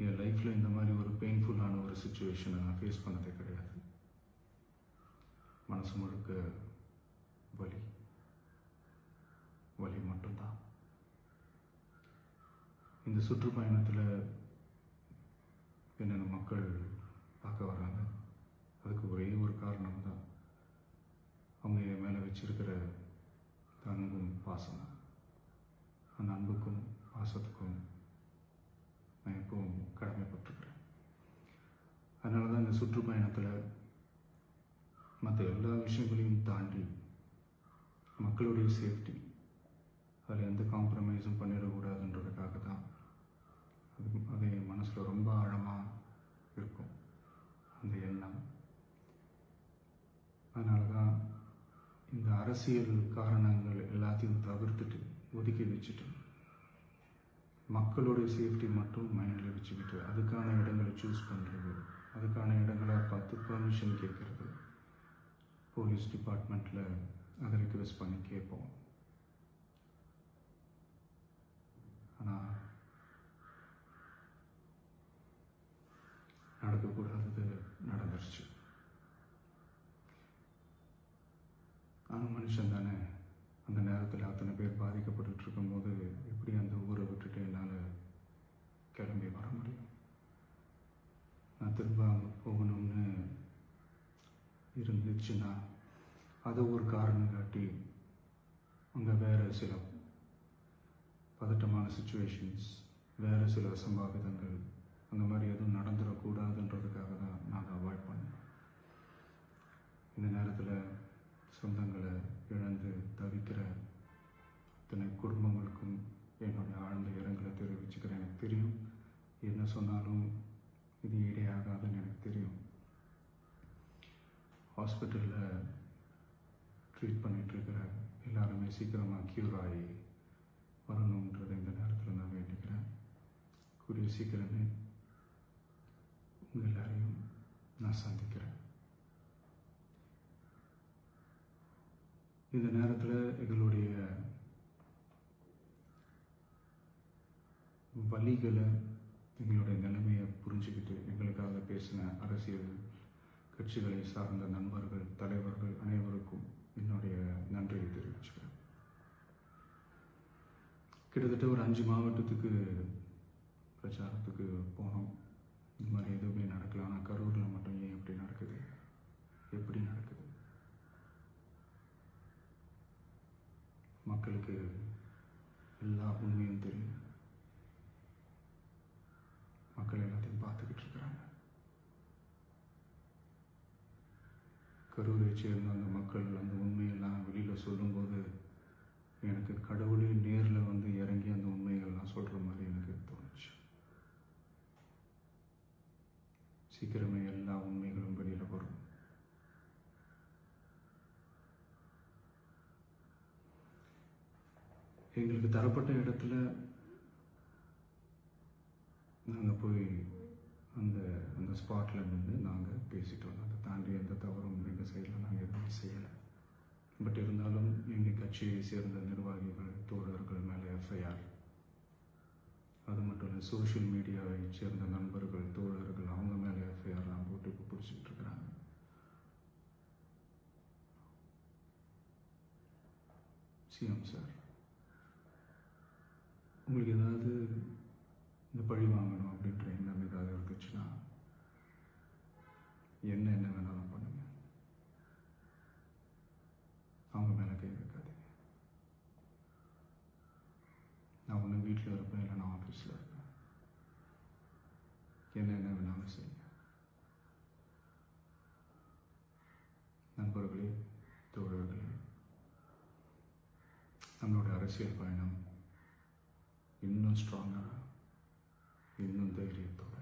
என் லைஃப்பில் இந்த மாதிரி ஒரு பெயின்ஃபுல்லான ஒரு சுச்சுவேஷனை நான் ஃபேஸ் பண்ணதே கிடையாது. மனசு முழுக்க வலி வலி மட்டும்தான். இந்த சுற்றுப்பயணத்தில் என்னென்ன மக்கள் பார்க்க வராங்க, அதுக்கு ஒரே ஒரு காரணம் தான், அவங்க என் மேலே வச்சிருக்கிற அன்பும் பாசம். அந்த அன்புக்கும் பாசத்துக்கும் நான் எப்பவும் கடமைப்பட்டிருக்கிறேன். அதனால தான் இந்த சுற்றுப்பயணத்தில் மற்ற எல்லா விஷயங்களையும் தாண்டி மக்களுடைய சேஃப்டி, அதில் எந்த காம்ப்ரமைஸும் பண்ணிடக்கூடாதுன்றதுக்காக தான் அது என் மனசில் ரொம்ப ஆழமாக இருக்கும் அந்த எண்ணம். அதனால தான் இந்த அரசியல் காரணங்கள் எல்லாத்தையும் தவிர்த்துட்டு ஒதுக்கி வச்சுட்டு மக்களுடைய சேஃப்டி மட்டும் மைண்டில் வச்சுக்கிட்டு அதுக்கான இடங்களை சூஸ் பண்ணுறது, அதுக்கான இடங்களை பார்த்து பெர்மிஷன் கேட்குறது, போலீஸ் டிபார்ட்மெண்ட்டில் அதை ரிக்வெஸ்ட் பண்ணி கேட்போம். ஆனால் நடக்கக்கூடாதது நடந்துருச்சு. ஆனால் மனுஷன் தானே, அந்த நேரத்தில் அத்தனை பேர் பாதிக்கப்பட்டு இருக்கும்போது எப்படி அந்த ஊரை விட்டுட்டு என்னால் கிளம்பி வர முடியும்? நான் திரும்ப அங்கே போகணும்னு இருந்துச்சுன்னா அதை ஒரு காரணம் காட்டி அங்கே வேறு சில பதட்டமான சுச்சுவேஷன்ஸ், வேறு சில அசம்பாவிதங்கள் அந்த மாதிரி எதுவும் நடந்துடக்கூடாதுன்றதுக்காக தான் நான் அவாய்ட் பண்ணேன். இந்த நேரத்தில் சொந்தங்களை இழந்து தவிக்கிற அத்தனை குடும்பங்களுக்கும் என்னுடைய ஆழ்ந்த இரங்கலை தெரிவிச்சுக்கிறேன். எனக்கு தெரியும், என்ன சொன்னாலும் இது ஈடையாகாதுன்னு எனக்கு தெரியும். ஹாஸ்பிட்டலில் ட்ரீட் பண்ணிகிட்ருக்கிற எல்லாருமே சீக்கிரமாக க்யூர் ஆகி வரணுன்றதை இந்த நேரத்தில் நான் வேண்டிக்கிறேன். கூடிய சீக்கிரமே உங்கள் எல்லாரையும் நான் சந்திக்கிறேன். இந்த நேரத்தில் எங்களுடைய வலிகளை, எங்களுடைய நிலைமையை புரிஞ்சுக்கிட்டு எங்களுக்காக பேசின அரசியல் கட்சிகளை சார்ந்த நண்பர்கள், தலைவர்கள் அனைவருக்கும் என்னுடைய நன்றியை தெரிவிச்சுக்கிறேன். கிட்டத்தட்ட ஒரு 5 மாவட்டத்துக்கு பிரச்சாரத்துக்கு போனோம். இந்த மாதிரி எதுவுமே நடக்கல. ஆனால் கரூரில் மட்டும் ஏன் எப்படி நடக்குது, எப்படி நடக்குது? மக்களுக்கு எல்லா உண்மையும் தெரியும். மக்கள் எல்லாத்தையும் பார்த்துக்கிட்டு இருக்கிறாங்க. கரூரை சேர்ந்த அந்த மக்கள் அந்த உண்மையெல்லாம் வெளியில் சொல்லும்போது எனக்கு கடவுளே நேரில் வந்து இறங்கி அந்த உண்மைகள்லாம் சொல்கிற மாதிரி எனக்கு தோணுச்சு. சீக்கிரமே எல்லா உண்மைகளும் வெளியில் வரும். எங்களுக்கு தரப்பட்ட இடத்துல நாங்கள் போய் அந்த ஸ்பாட்டில் நின்று நாங்கள் பேசிட்டு வந்தோம். அதை தாண்டி எந்த தவறும் எங்கள் சைடில் நாங்கள் எதுவும் செய்யலை. பட் இருந்தாலும் எங்கள் கட்சியை சேர்ந்த நிர்வாகிகள், தோழர்கள் மேலே எஃப்ஐஆர், அது மட்டும் இல்லை சோஷியல் மீடியாவை சேர்ந்த நண்பர்கள், தோழர்கள் அவங்க மேலே எஃப்ஐஆர்லாம் போட்டு இப்போ பிடிச்சிட்டு இருக்கிறாங்க. சிஎம் சார், உங்களுக்கு ஏதாவது இந்த பழி வாங்கணும் அப்படின்ற எண்ணம் ஏதாவது இருந்துச்சுன்னா என்ன வேணாலும் பண்ணுங்க. அவங்க மேலே கை வைக்காதீங்க. நான் ஒன்று வீட்டில் இருப்பேன், இல்லை நான் ஆஃபீஸில் இருப்பேன். என்ன வேணாலும் செய்யுங்க. நண்பர்களே, தோழர்களே, நம்மளோட அரசியல் பயணம் இன்னும் ஸ்ட்ராங்காக, இன்னும் தைரியத்தோட